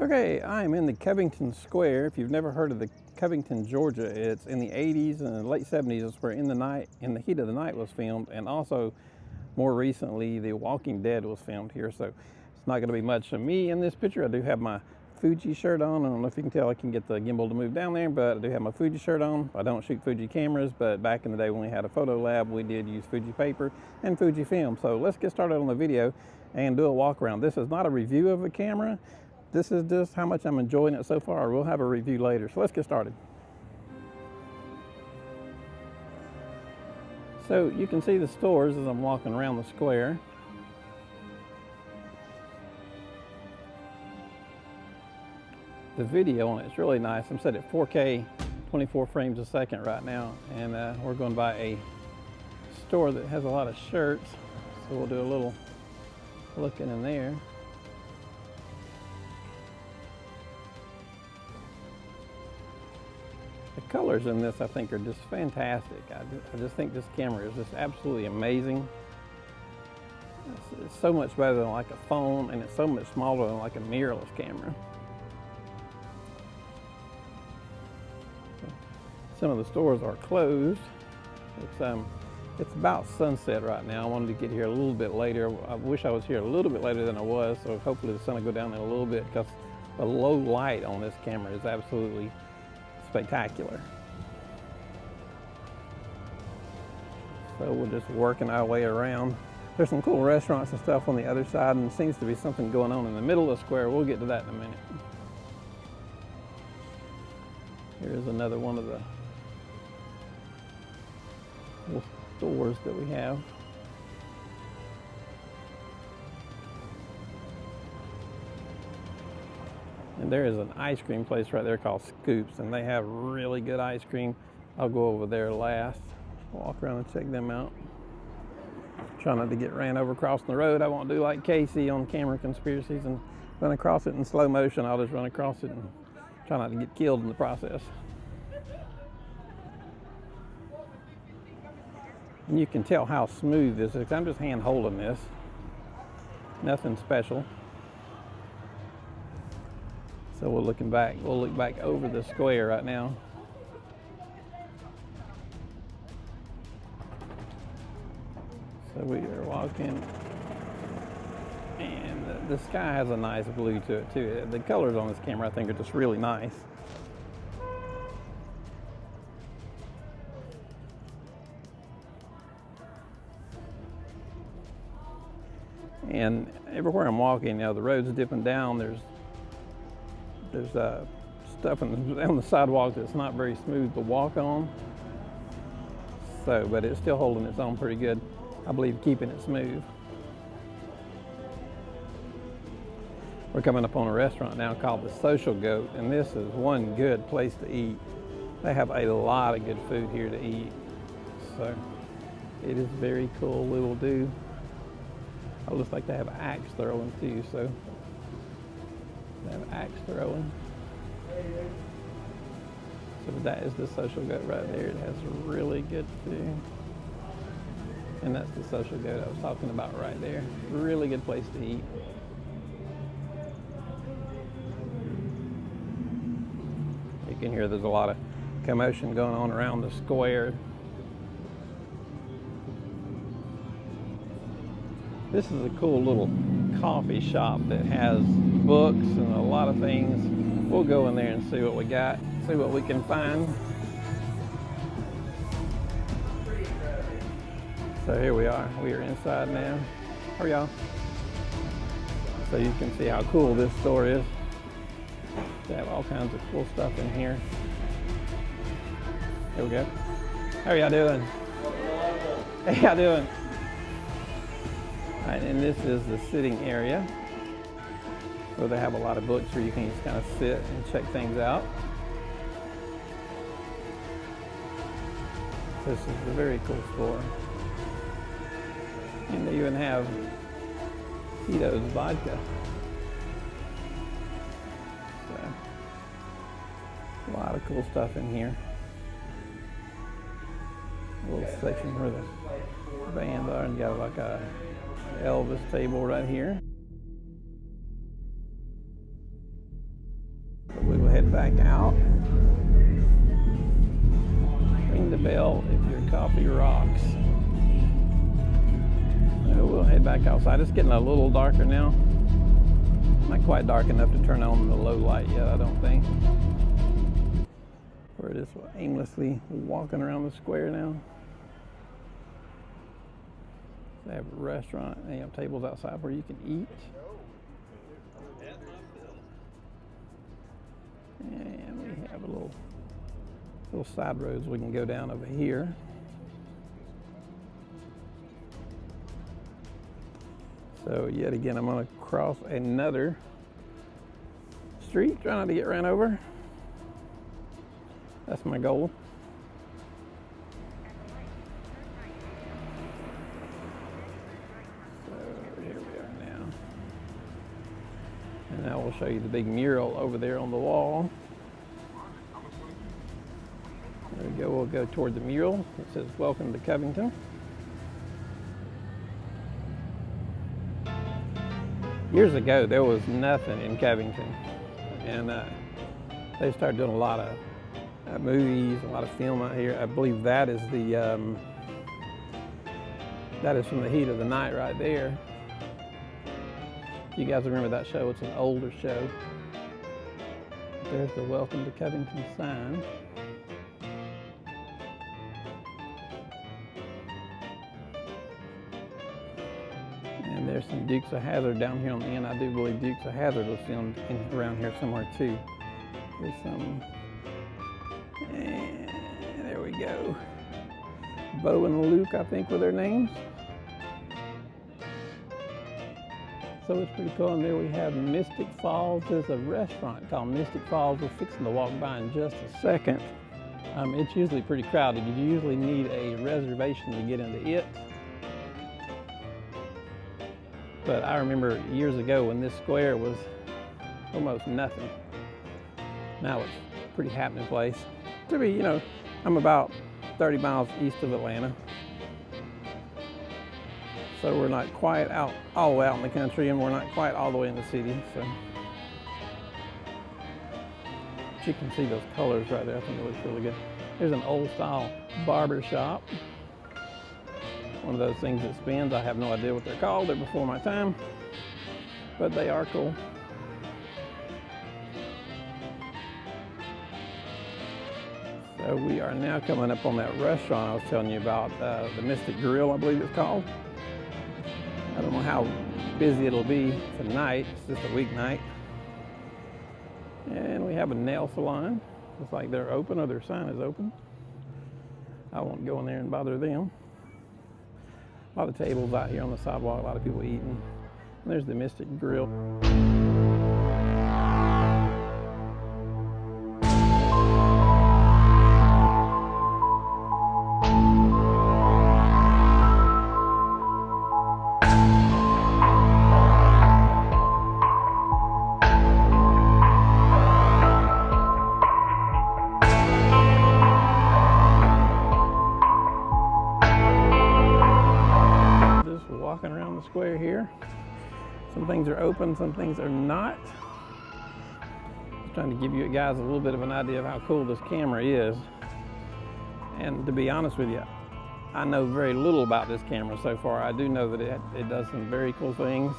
Okay, I'm in the Covington Square. If you've never heard of the Covington, Georgia, it's in the 80s and the late 70s. It's where In the Heat of the Night was filmed, and also more recently, The Walking Dead was filmed here. So it's not going to be much of me in this picture. I do have my Fuji shirt on. I don't know if you can tell. I can get the gimbal to move down there, but I do have my Fuji shirt on. I don't shoot Fuji cameras, but back in the day when we had a photo lab, we did use Fuji paper and Fuji film. So let's get started on the video and do a walk around. This is not a review of a camera. This is just how much I'm enjoying it so far. We'll have a review later. So let's get started. So you can see the stores as I'm walking around the square. The video on it's really nice. I'm set at 4K, 24 frames a second right now, and we're going by a store that has a lot of shirts. So we'll do a little looking in there. The colors in this, I think, are just fantastic. I just think this camera is just absolutely amazing. It's so much better than like a phone, and it's so much smaller than like a mirrorless camera. Some of the stores are closed. It's about sunset right now. I wanted to get here a little bit later. I wish I was here a little bit later than I was, so hopefully the sun will go down in a little bit, because the low light on this camera is absolutely spectacular. So we're just working our way around. There's some cool restaurants and stuff on the other side, and there seems to be something going on in the middle of the square. We'll get to that in a minute. Here's another one of the little stores that we have. And there is an ice cream place right there called Scoops, and they have really good ice cream. I'll go over there last, walk around and check them out. Try not to get ran over crossing the road. I won't do like Casey on Camera Conspiracies and run across it in slow motion. I'll just run across it and try not to get killed in the process. And you can tell how smooth this is. I'm just hand holding this. Nothing special. So we'll look back over the square right now. So we are walking, and the sky has a nice blue to it too. The colors on this camera, I think, are just really nice. And everywhere I'm walking, you know, the road's dipping down. There's stuff on the sidewalk that's not very smooth to walk on. So, but it's still holding its own pretty good. I believe keeping it smooth. We're coming up on a restaurant now called the Social Goat, and this is one good place to eat. They have a lot of good food here to eat. So it is very cool little do. It looks like they have axe throwing too, so they have axe throwing. So that is the Social Goat right there. It has really good food. And that's the Social Goat I was talking about right there. Really good place to eat. You can hear there's a lot of commotion going on around the square. This is a cool little coffee shop that has books and a lot of things. We'll go in there and see what we got, see what we can find. So here we are inside now. How are y'all? So you can see how cool this store is. They have all kinds of cool stuff in here. Here we go. How are y'all doing? How y'all doing? All right, and this is the sitting area where they have a lot of books where you can just kind of sit and check things out. This is a very cool store. And they even have Tito's vodka. So, a lot of cool stuff in here. A little section where the bands are, and you got like a Elvis table right here. back out. Ring the bell if your coffee rocks. So we'll head back outside. It's getting a little darker now. Not quite dark enough to turn on the low light yet, I don't think. We're just aimlessly walking around the square now. They have a restaurant. They have tables outside where you can eat. And we have a little side roads we can go down over here. So yet again, I'm going to cross another street, try not to get ran over. That's my goal. So here we are now. And now we'll show you the big mural over there on the wall. There we go, we'll go toward the mural. It says, "Welcome to Covington." Years ago, there was nothing in Covington, and they started doing a lot of movies, a lot of film out here. I believe that is that is from the Heat of the Night right there. If you guys remember that show, it's an older show. There's the "Welcome to Covington" sign. And there's some Dukes of Hazzard down here on the end. I do believe Dukes of Hazzard was filmed around here somewhere too. There's some, and there we go. Bo and Luke, I think, were their names. So it's pretty cool. And there we have Mystic Falls. There's a restaurant called Mystic Falls. We're fixing to walk by in just a second. It's usually pretty crowded. You usually need a reservation to get into it. But I remember years ago when this square was almost nothing. Now it's a pretty happening place. To be, I'm about 30 miles east of Atlanta. So we're not quite out, all the way out in the country, and we're not quite all the way in the city. So but you can see those colors right there. I think it looks really good. There's an old style barber shop. One of those things that spins. I have no idea what they're called. They're before my time, but they are cool. So we are now coming up on that restaurant I was telling you about, the Mystic Grill, I believe it's called. I don't know how busy it'll be tonight. It's just a weeknight. And we have a nail salon. Looks like they're open, or their sign is open. I won't go in there and bother them. A lot of tables out here on the sidewalk, a lot of people eating. And there's the Mystic Grill. Walking around the square here. Some things are open, some things are not. Just trying to give you guys a little bit of an idea of how cool this camera is. And to be honest with you, I know very little about this camera so far. I do know that it does some very cool things.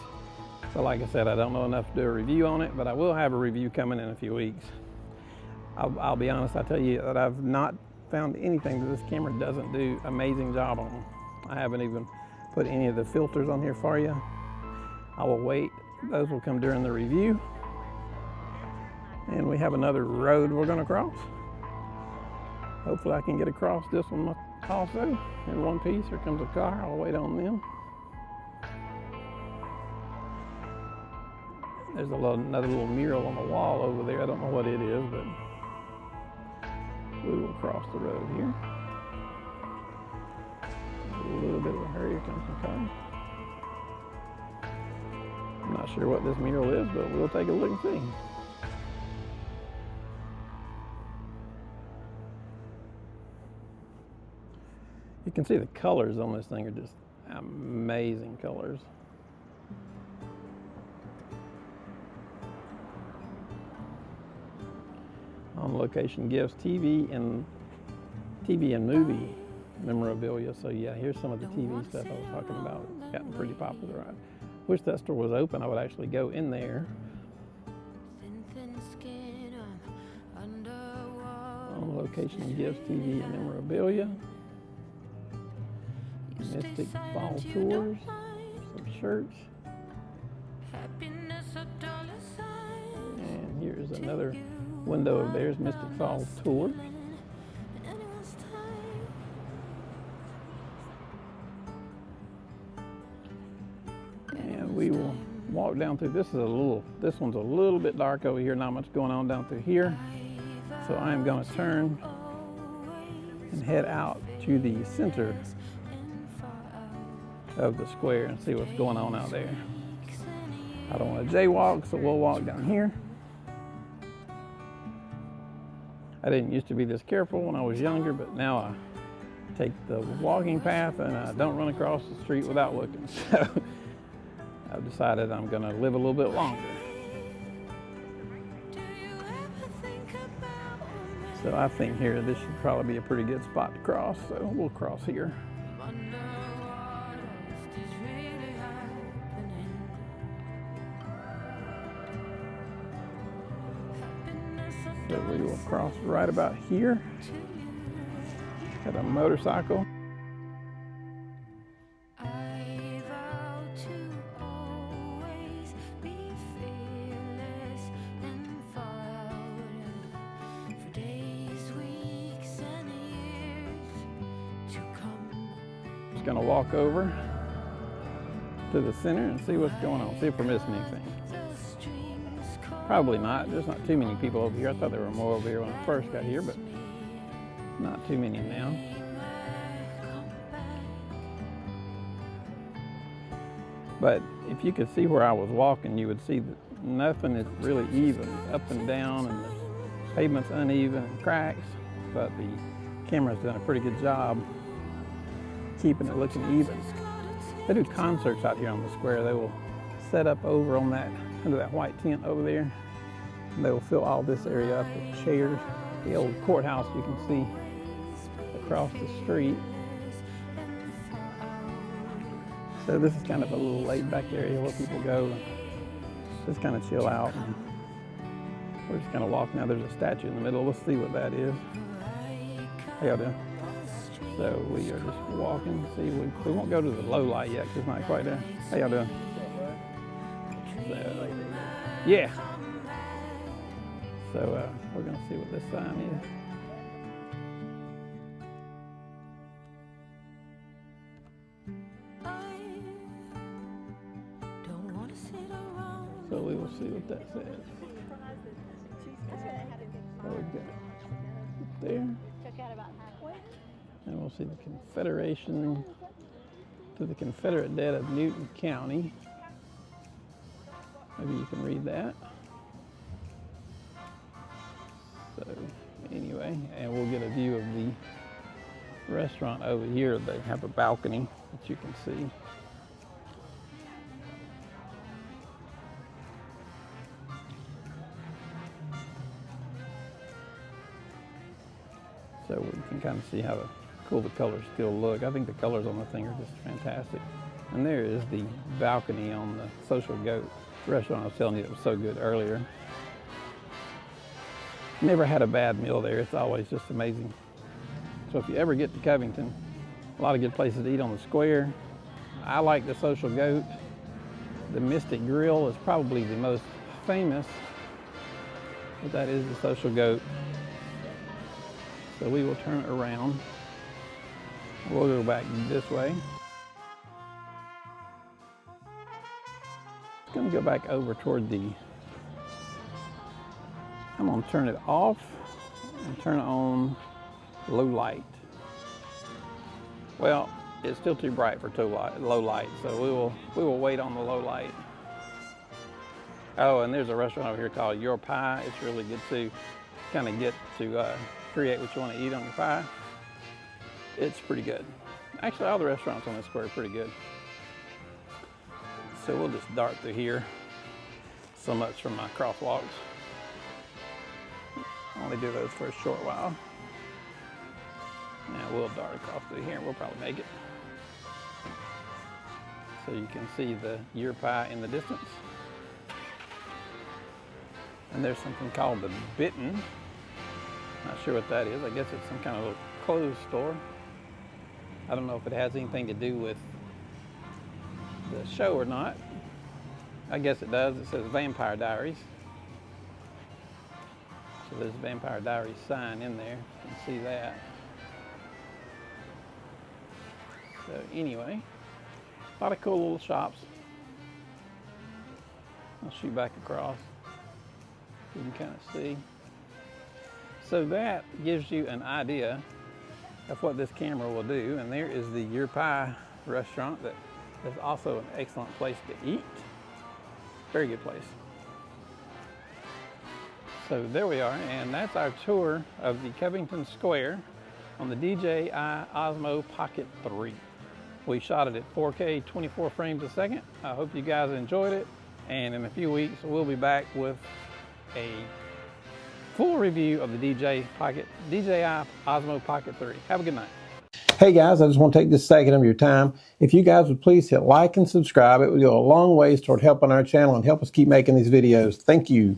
So like I said, I don't know enough to do a review on it, but I will have a review coming in a few weeks. I'll be honest, I tell you that I've not found anything that this camera doesn't do an amazing job on. I haven't even put any of the filters on here for you. I will wait. Those will come during the review. And we have another road we're going to cross. Hopefully I can get across this one also in one piece. Here comes a car. I'll wait on them. There's another little mural on the wall over there. I don't know what it is, but we will cross the road here. A little bit of a hurry. Here comes some car. I'm not sure what this mural is, but we'll take a look and see. You can see the colors on this thing are just amazing colors. On location gifts, TV and movie memorabilia. So yeah, here's some of the TV stuff I was talking about. It's gotten pretty popular. I wish that store was open. I would actually go in there. On location gifts, TV and memorabilia. Mystic Fall Tours, some shirts. And here's another window of theirs, Mystic Fall Tours. And we will walk down through. This one's a little bit dark over here, not much going on down through here. So I am going to turn and head out to the center of the square and see what's going on out there. I don't want to jaywalk, so we'll walk down here. I didn't used to be this careful when I was younger, but now I take the walking path and I don't run across the street without looking. So I've decided I'm going to live a little bit longer. So I think here this should probably be a pretty good spot to cross, so we'll cross here. So we will cross right about here. Got a motorcycle. Just gonna walk over to the center and see what's going on, see if we're missing anything. Probably not. There's not too many people over here. I thought there were more over here when I first got here, but not too many now. But if you could see where I was walking, you would see that nothing is really even. It's up and down, and the pavement's uneven and cracks, but the camera's done a pretty good job keeping it looking even. They do concerts out here on the square. They will set up over on that, under that white tent over there. And they will fill all this area up with chairs. The old courthouse you can see across the street. So this is kind of a little laid back area where people go and just kind of chill out. And we're just kind of walking. Now there's a statue in the middle. Let's see what that is. How y'all doing? So we are just walking. See, we won't go to the low light yet because it's not quite there. How y'all doing? So, yeah. So we're going to see what this sign is. So we will see what that says. So we've got it there. And we'll see the Confederation to the Confederate dead of Newton County. Maybe you can read that. So anyway, and we'll get a view of the restaurant over here. They have a balcony that you can see. So we can kind of see how cool the colors still look. I think the colors on the thing are just fantastic. And there is the balcony on the Social Goat restaurant I was telling you that was so good earlier. Never had a bad meal there. It's always just amazing. So if you ever get to Covington, a lot of good places to eat on the square. I like the Social Goat. The Mystic Grill is probably the most famous, but that is the Social Goat. So we will turn it around. We'll go back this way. It's going to go back over toward the, I'm going to turn it off and turn it on low light. Well, it's still too bright for low light, so we will wait on the low light. Oh, and there's a restaurant over here called Your Pie. It's really good to kind of get to create what you want to eat on your pie. It's pretty good. Actually, all the restaurants on this square are pretty good. So we'll just dart through here. So much for my crosswalks. only do those for a short while. Now we'll dart across through here and we'll probably make it. So you can see the Europi in the distance. And there's something called the Bitten. Not sure what that is. I guess it's some kind of little clothes store. I don't know if it has anything to do with the show or not. I guess it does. It says Vampire Diaries. So there's a Vampire Diaries sign in there. You can see that. So anyway, a lot of cool little shops. I'll shoot back across. You can kind of see. So that gives you an idea of what this camera will do. And there is the Europi restaurant that is also an excellent place to eat. Very good place. So there we are, and that's our tour of the Covington Square on the DJI Osmo Pocket 3. We shot it at 4K 24 frames a second. I hope you guys enjoyed it, and in a few weeks we'll be back with a full review of the DJI Osmo Pocket 3. Have a good night. Hey guys, I just want to take this second of your time. If you guys would please hit like and subscribe, it would go a long ways toward helping our channel and help us keep making these videos. Thank you.